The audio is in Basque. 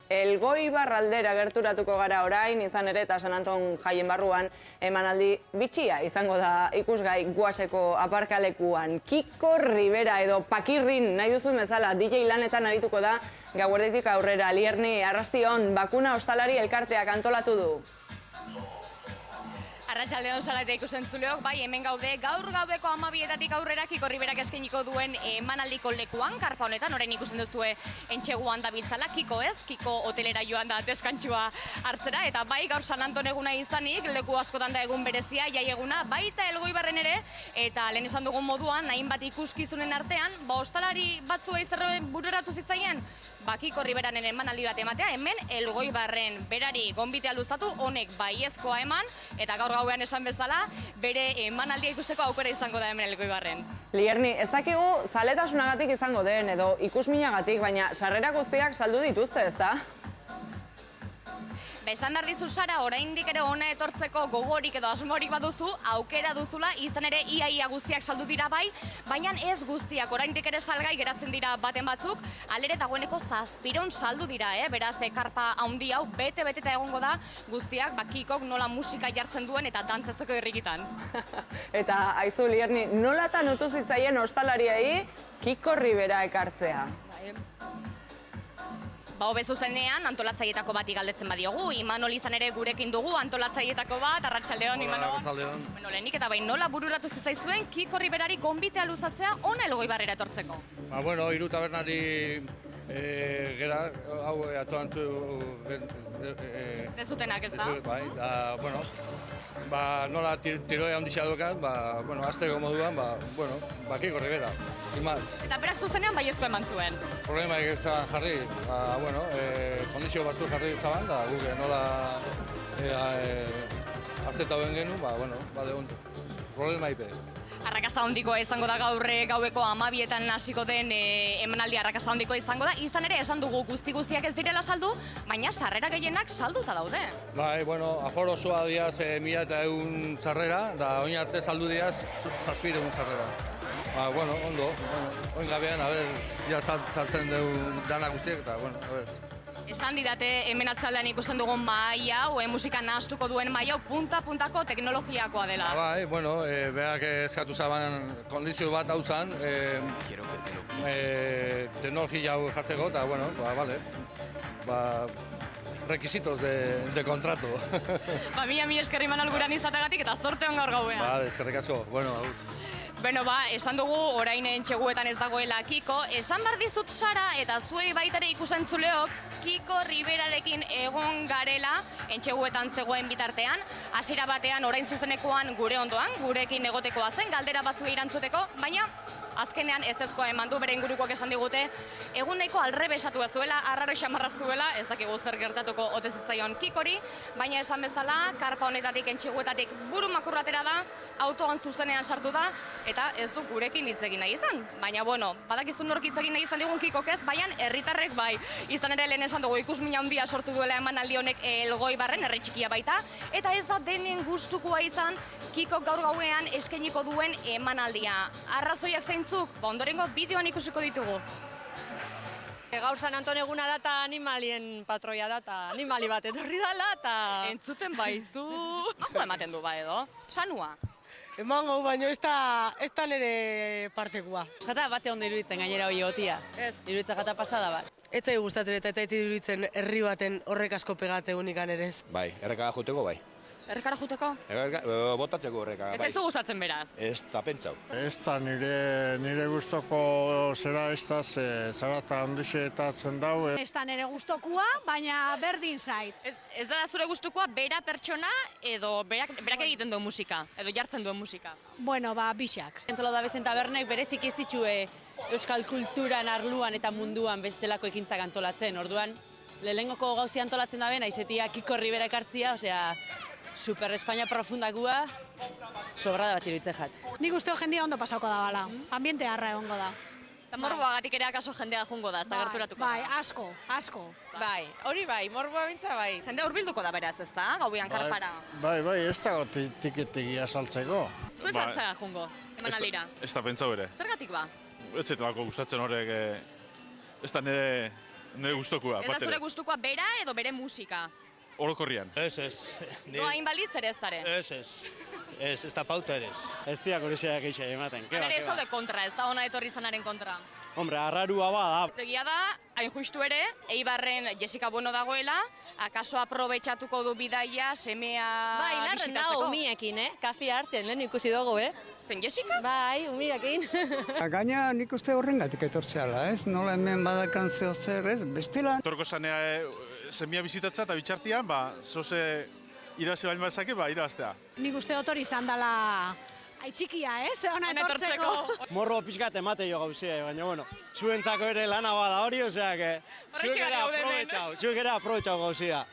Elgoibar aldera gerturatuko gara orain, izan ere eta San Anton jaien barruan emanaldi bitxia izango da ikusgai Guaseko aparkalekuan. Kiko Rivera edo Pakirrin nahi duzun bezala DJ lanetan arituko da gauerditik aurrera. Lierni, arrastion, bakuna ostalari elkarteak antolatu du. Arratsaldeon Sara eta ikusentzuleok, bai hemen gaude gaur gaueko 12etatik aurrera Kiko Riverak eskainiko duen emanaldiko lekuan, karpa honetan, orain ikusten duzue entxeguan dabiltzala, Kiko ez, Kiko hotelera joan da deskantsua hartzera, eta bai gaur San Anton eguna izanik, leku askotan da egun berezia, jai eguna, baita Elgoibarren ere, eta lehen esan dugun moduan, hainbat ikuskizunen artean, ostalari batzuei zer bururatu zitzaien, Kiko Riveraren emanaldi bat ematea, hemen Elgoibarren berari gonbitea luzatu, honek baiezkoa eman, eta gaur gauean esan bezala, bere emanaldia ikusteko aukera izango da hemen Elgoibarren. Lierni, ez dakigu zaletasunagatik izango den edo ikusminagatik, baina sarrera guztiak saldu dituzte, ezta? Esan behar dizu Sara, oraindik ere hona etortzeko gogorik edo asmorik baduzu, aukera duzula, izan ere ia guztiak saldu dira bai, baina ez guztiak, oraindik ere salgai geratzen dira baten batzuk, alere dagoeneko 700 saldu dira, beraz karpa handi hau bete-beteta egongo da guztiak, Kikok nola musika jartzen duen eta dantzatzeko irrikitan. Eta aizu Lierni, nolatan utu zitzaien ostalariei Kiko Rivera ekartzea? Hobe zuzenean, antolatzaietako bati galdetzen badiogu, Imanol izan ere gurekin dugu, antolatzaietako bat, arratsaldeon, Imanol. Arratsaldeon. Lehenik eta bain nola bururatu zitzaizuen Kiko Riverari gonbitea luzatzea ona Elgoibarrera etortzeko? Hiru tabernari gera, hau atoantzu... Dezutenak ez da? Bai, nola tiroea ondixea dukat, azteko moduan, Kiko Rivera, sin más. Eta berak zuzenean baiezko eman zuen? Problema egizan jarri, kondizio batzuk jarri zaban, da guk nola azeta hoen genuen, problema ipe. Arrakasta handikoa izango da gaurre gaueko 12etan hasiko den emanaldi arrakasta handikoa izango da. Izan ere esan dugu guztiak ez direla saldu, baina sarrera gehienak salduta daude. Bai, aforo osoa diaz 1.100 sarrera, da oin arte saldu diaz 700 sarrera. Ondo, oin gabean, saltzen dugu dana guztiak eta, Esan didate hemen atzaldean ikusten dugun mahai hau, musika nahastuko duen mahai hau puntako teknologiakoa dela. Bai, berak eskatu zaban kondizio bat hau zan, teknologia hau jartzeko eta, requisitos de contrato. Mila esker Imanol guran izategatik eta zorte on gaur gauean. Eskerrik asko, esan dugu orain entxeguetan ez dagoela Kiko, esan behar dizut Sara eta zuei baitare ikusentzuleok Kiko Riverarekin egon garela entxeguetan zegoen bitartean, hasiera batean orain zuzenekoan gure ondoan, gurekin egotekoa zen, galdera batzuei erantzuteko, baina azkenean ez ezkoa eman du, bere ingurukoak esan digute, egun nahiko alrebesatu ez duela, arraro xamarra zuela, ez dakigu zer gertatuko ote zitzaion Kikori, baina esan bezala, karpa honetatik entxeguetatik buru makurratera da, autoan zuzenean sartu da, eta ez du gurekin hitz egin nahi izan. Baina, badakizu nork hitz egin nahi izan digun Kikok ez, baina herritarrek bai. Izan ere lehen esan dugu ikusmina handia sortu duela emanaldi honek Elgoibarren, herri txikia baita, eta ez da denen gustukoa izan Kikok gaur gauean eskainiko duen emanaldia. Arrazoiak zeintzuk, ondorengo bideoan ikusiko ditugu. Gaur San Anton eguna da eta animalien patroia da eta animali bat etorri dela eta... Entzuten baizu. Asko ematen du ba edo? Sanua? Emango, baina ez da nire partekoa. Jata bate ondo iruditzen gainera hori gotia. Ez. Iruditzen jata pasada bat. Ez zai gustatzen eta ez iruditzen herri baten horrek asko pegatze unikan ere ez. Bai, erreka juteko bai. Errekara juteko? Botatzeko erreka bai. Ez zaizu gustatzen beraz? Ez da pentsau. Ez da nire gustoko zera ez da, zara eta handixetatzen dau. Ez da nire gustokoa, baina berdin zait. Ez da zure gustukoa bera pertsona edo berak egiten duen musika, edo jartzen duen musika? Bixak. Entola da bezen tabernek berezik ez ditxue euskal kulturan, arluan eta munduan bestelako ekintzak antolatzen. Orduan, lehengoko gauzi antolatzen da bena, izetia Kiko Rivera ekartzia, Super Espainia profundakua, sobrada bat iruditzen jat. Nik usteo jendia ondo pasauko da bala, ambiente harra egongo da. Eta morboagatik ere akaso jendea jungo da, ez da gerturatuko? Bai, asko. Bai, hori bai, morboa bintza bai. Jendea hurbilduko da beraz, ez da, gauean karpara? Bai, ez dago tiketegia saltzeko. Zuen zartzea jungo, emanaldira? Ez da pentsau ere. Zergatik ba? Ez zetelako gustatzen horrek, ez da nire nire gustokoa, Ez da zure gustukoa bera edo bere musika? Orokorrian. Ez. Doa hainbalitz ere ez dare? Ez da pauta ere. Ez diak horizeak eixai ematen. Ere ez zaude kontra, ez da ona etorri zanaren kontra. Hombre, arrarua da. Egia da, hain justu ere, Eibarren Jessica Bueno dagoela, akaso aprobetxatuko du bidaia semea Bai, larren bisitatzeko. dago umiekin, Kafe hartzen, lehen ikusi dugu, Zen Jessica? Bai, umiekin. Gaina nik uste horrengatik etortzeala, ez? Nola hemen badakan zeo zer, ez? Bestela. Torko zanea semia bizitatza eta bitxartian, zoze irazi baino bazake, irabaztea. Nik uste otor izan dela aitxikia, ez? Ona etortzeko. Morro pixkat emate jo gauzia, baina bueno, zuentzako ere lana bada hori, oseak, zuek ere aprobetxau gauzia.